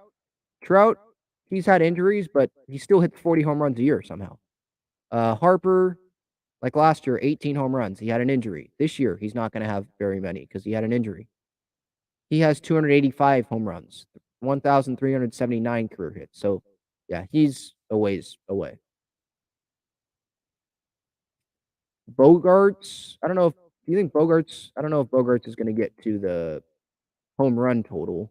he's had injuries, but he still hits 40 home runs a year somehow. Harper, like last year, 18 home runs. He had an injury. This year, he's not going to have very many because he had an injury. He has 285 home runs, 1,379 career hits. So, yeah, he's a ways away. Bogarts, I don't know if Bogarts is going to get to the home run total.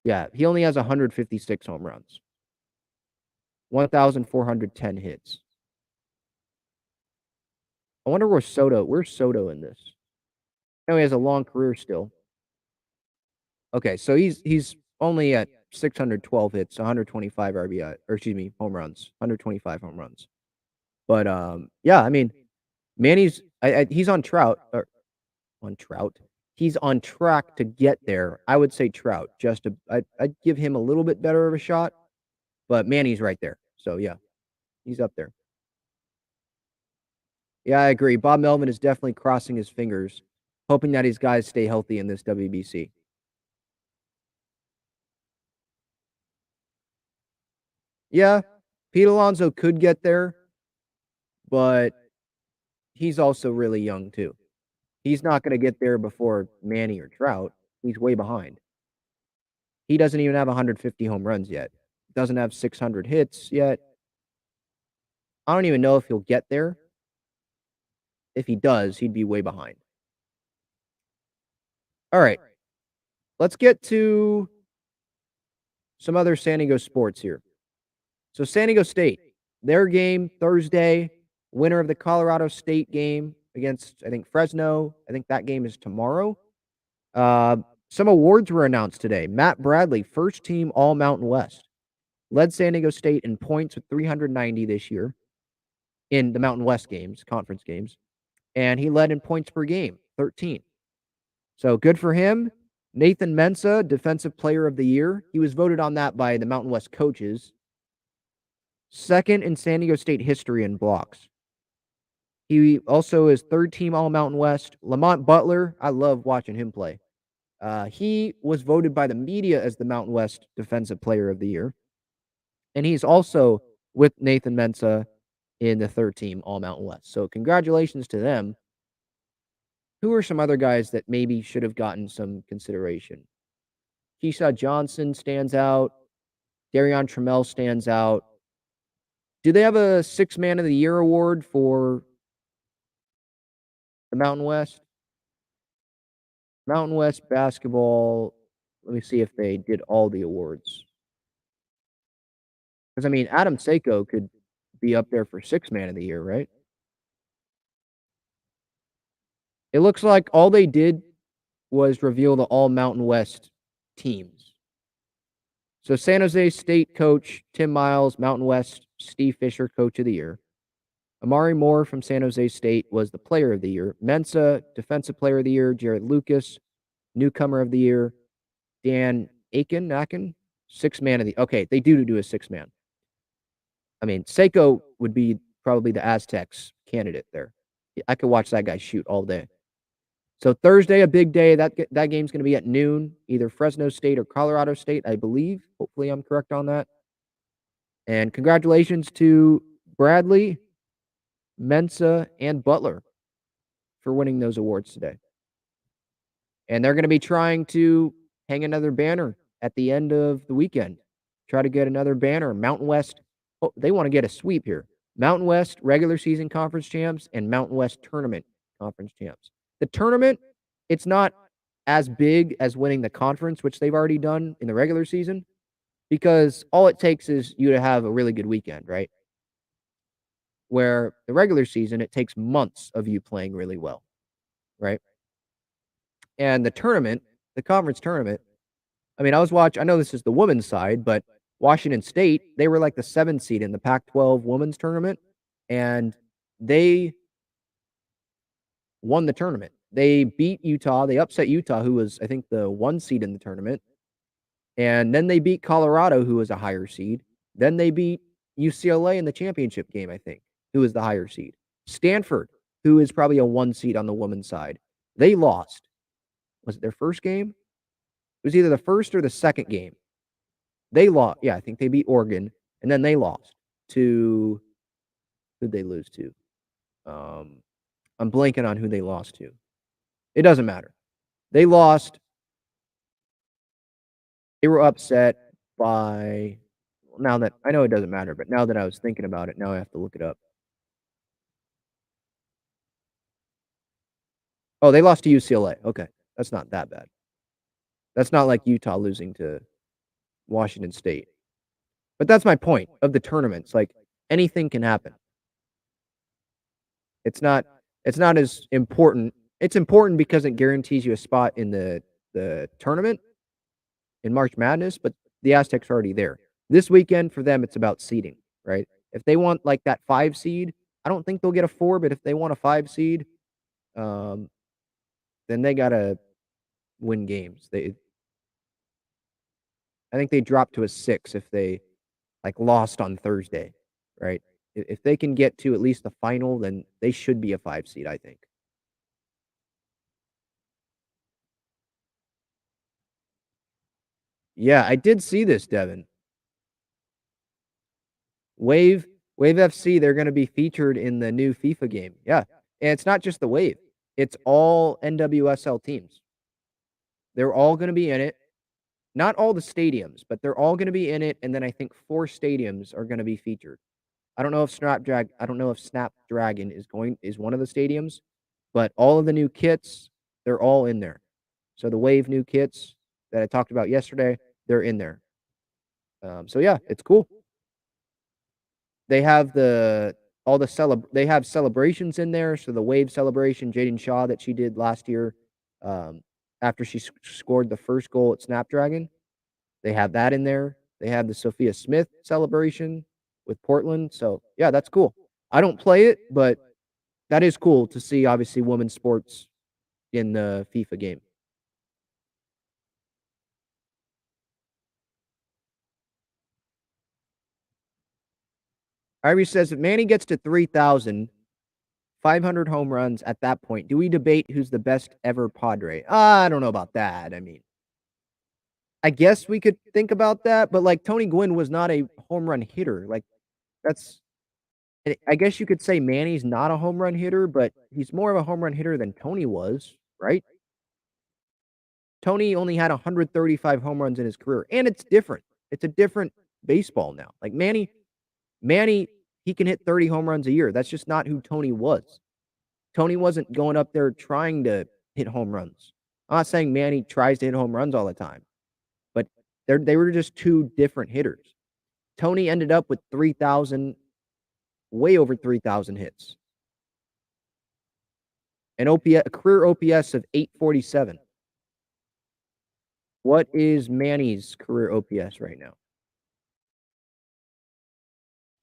Yeah, he only has 156 home runs, 1,410 hits. I wonder where's Soto in this? No, he has a long career still. Okay, so he's only at 612 hits, 125 RBI, or excuse me, home runs, 125 home runs. But yeah, I mean, Manny's he's on Trout. He's on track to get there. I would say Trout. I'd give him a little bit better of a shot, but Manny's right there. So yeah, he's up there. Yeah, I agree. Bob Melvin is definitely crossing his fingers, hoping that his guys stay healthy in this WBC. Yeah, Pete Alonso could get there, but he's also really young too. He's not going to get there before Manny or Trout. He's way behind. He doesn't even have 150 home runs yet. Doesn't have 600 hits yet. I don't even know if he'll get there. If he does, he'd be way behind. All right. Let's get to some other San Diego sports here. So San Diego State, their game Thursday, winner of the Colorado State game against, I think, Fresno. I think that game is tomorrow. Some awards were announced today. Matt Bradley, first team All Mountain West, led San Diego State in points with 390 this year in the Mountain West games, conference games. And he led in points per game, 13. So good for him. Nathan Mensah, Defensive Player of the Year. He was voted on that by the Mountain West coaches. Second in San Diego State history in blocks. He also is third team All Mountain West. Lamont Butler, I love watching him play. He was voted by the media as the Mountain West Defensive Player of the Year. And he's also with Nathan Mensah in the third team All Mountain West. So congratulations to them. Who are some other guys that maybe should have gotten some consideration? Keyshawn Johnson stands out. Darion Trammell stands out. Do they have a Sixth Man of the Year award for the Mountain West? Mountain West basketball. Let me see if they did all the awards. Because, I mean, Adam Seiko could be up there for Sixth Man of the Year, right? It looks like all they did was reveal the All Mountain West teams. So San Jose State coach Tim Miles, Mountain West Steve Fisher, Coach of the Year. Amari Moore from San Jose State was the Player of the Year. Mensah, Defensive Player of the Year. Jared Lucas, Newcomer of the Year. Dan Aiken, Sixth Man of the... Okay, they do a Sixth Man. I mean, Seiko would be probably the Aztecs candidate there. I could watch that guy shoot all day. So Thursday, a big day. That game's going to be at noon, either Fresno State or Colorado State, I believe. Hopefully I'm correct on that. And congratulations to Bradley, Mensah, and Butler for winning those awards today. And they're going to be trying to hang another banner at the end of the weekend. Try to get another banner. Mountain West. Oh, they want to get a sweep here. Mountain West regular season conference champs and Mountain West tournament conference champs. The tournament, it's not as big as winning the conference, which they've already done in the regular season, because all it takes is you to have a really good weekend, right? Where the regular season, it takes months of you playing really well, right? And the tournament, the conference tournament, I mean, I know this is the women's side, but Washington State, they were like the 7th seed in the Pac-12 women's tournament, and they won the tournament. They beat Utah. They upset Utah, who was, I think, the 1 seed in the tournament. And then they beat Colorado, who was a higher seed. Then they beat UCLA in the championship game, I think, who was the higher seed. Stanford, who is probably a 1 seed on the women's side, they lost. Was it their first game? It was either the first or the second game. They lost. Yeah, I think they beat Oregon, and then they lost to, who'd they lose to? I'm blanking on who they lost to. It doesn't matter. They lost. They were upset by, now that I know it doesn't matter, but now that I was thinking about it, now I have to look it up. Oh, they lost to UCLA. Okay. That's not that bad. That's not like Utah losing to Washington State. But that's my point of the tournaments. Like, anything can happen. It's not as important. It's important because it guarantees you a spot in the tournament in March Madness, but the Aztecs are already there. This weekend for them, it's about seeding, right? If they want like that 5 seed, I don't think they'll get a 4, but if they want a 5 seed, then they gotta win games. I think they drop to a 6 if they like lost on Thursday, right? If they can get to at least the final, then they should be a 5 seed, I think. Yeah, I did see this, Devin. Wave FC, they're going to be featured in the new FIFA game. Yeah. And it's not just the Wave. It's all NWSL teams. They're all going to be in it. Not all the stadiums, but they're all going to be in it, and then I think 4 stadiums are going to be featured. I don't know if Snapdragon is one of the stadiums, but all of the new kits, they're all in there. So the Wave new kits that I talked about yesterday, they're in there. So yeah, it's cool. They have they have celebrations in there. So the Wave celebration, Jaden Shaw, that she did last year, after she scored the first goal at Snapdragon, they have that in there. They have the Sophia Smith celebration with Portland. So yeah, that's cool. I don't play it, but that is cool to see, obviously, women's sports in the FIFA game. Irie says, if Manny gets to 3,000, 500 home runs at that point, do we debate who's the best ever Padre? I don't know about that. I mean, I guess we could think about that, but like Tony Gwynn was not a home run hitter. Like, I guess you could say Manny's not a home run hitter, but he's more of a home run hitter than Tony was, right? Tony only had 135 home runs in his career, and it's different. It's a different baseball now. Like Manny, he can hit 30 home runs a year. That's just not who Tony was. Tony wasn't going up there trying to hit home runs. I'm not saying Manny tries to hit home runs all the time, but they were just 2 different hitters. Tony ended up with 3,000, way over 3,000 hits. An OPS, a career OPS of 847. What is Manny's career OPS right now?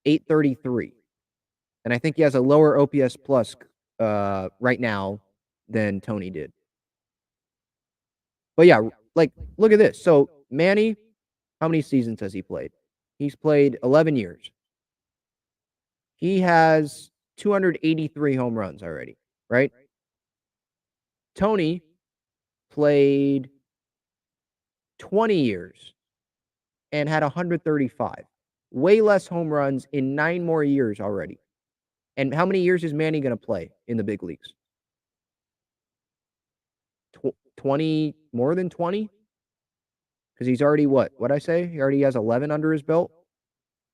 833. And I think he has a lower OPS plus right now than Tony did. But yeah, like, look at this. So Manny, how many seasons has he played? He's played 11 years. He has 283 home runs already, right? Tony played 20 years and had 135. Way less home runs in 9 more years already. And how many years is Manny going to play in the big leagues? 20, more than 20? Because he's already what'd I say? He already has 11 under his belt.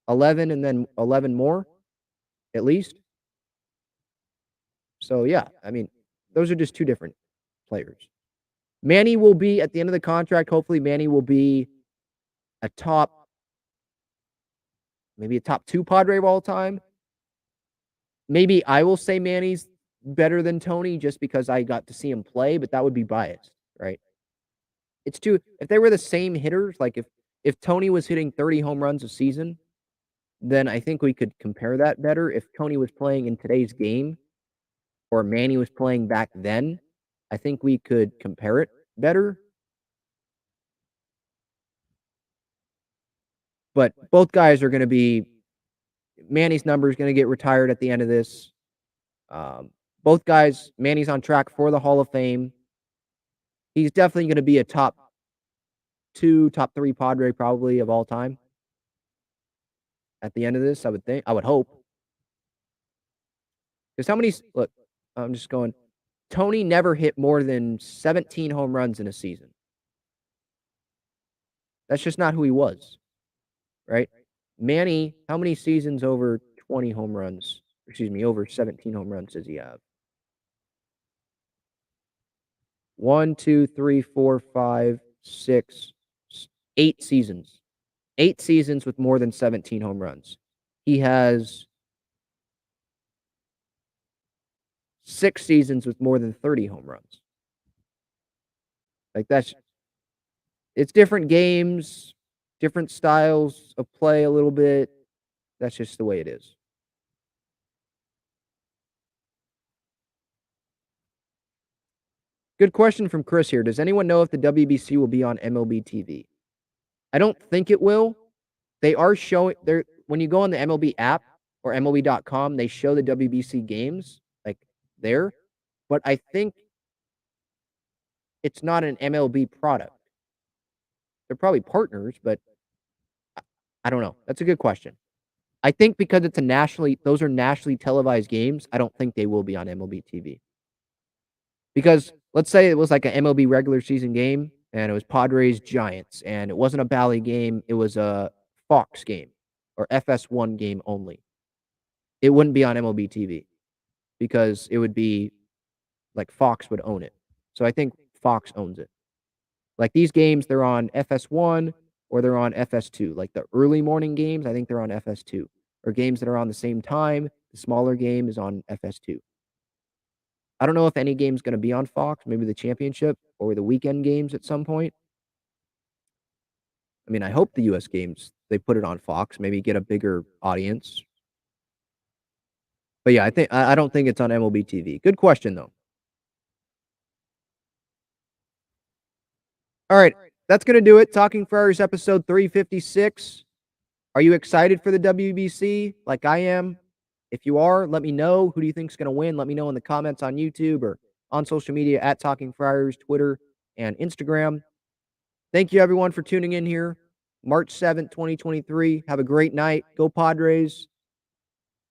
11 and then 11 more, at least. So yeah, I mean, those are just two different players. Manny will be at the end of the contract. Hopefully, Manny will be maybe a top 2 Padre of all time. Maybe I will say Manny's better than Tony just because I got to see him play, but that would be biased, right? It's too. If they were the same hitters, like if Tony was hitting 30 home runs a season, then I think we could compare that better. If Tony was playing in today's game or Manny was playing back then, I think we could compare it better. But both guys are going to be Manny's number is going to get retired at the end of this. Both guys, Manny's on track for the Hall of Fame. He's definitely going to be a top 2, top 3 Padre probably of all time. At the end of this, I would hope. Because how many? Look, I'm just going. Tony never hit more than 17 home runs in a season. That's just not who he was, right? Manny, how many seasons over 20 home runs? Excuse me, over 17 home runs does he have? 1, 2, 3, 4, 5, 6, 8 seasons. 8 seasons with more than 17 home runs. He has 6 seasons with more than 30 home runs. Like it's different games, different styles of play a little bit. That's just the way it is. Good question from Chris here. Does anyone know if the WBC will be on MLB TV? I don't think it will. They are showing there when you go on the MLB app or MLB.com, they show the WBC games like there, but I think it's not an MLB product. They're probably partners, but I don't know. That's a good question. I think because those are nationally televised games, I don't think they will be on MLB TV. Because let's say it was like an MLB regular season game and it was Padres Giants and it wasn't a Bally game, it was a Fox game or FS1 game only. It wouldn't be on MLB TV because it would be like Fox would own it. So I think Fox owns it. Like these games, they're on FS1 or they're on FS2. Like the early morning games, I think they're on FS2. Or games that are on the same time, the smaller game is on FS2. I don't know if any game's going to be on Fox, maybe the championship or the weekend games at some point. I mean, I hope the U.S. games, they put it on Fox, maybe get a bigger audience. But yeah, I don't think it's on MLB TV. Good question, though. All right, that's going to do it. Talking Friars episode 356. Are you excited for the WBC like I am? If you are, let me know. Who do you think is going to win? Let me know in the comments on YouTube or on social media at Talking Friars, Twitter, and Instagram. Thank you, everyone, for tuning in here. March 7th, 2023. Have a great night. Go Padres.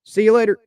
See you later.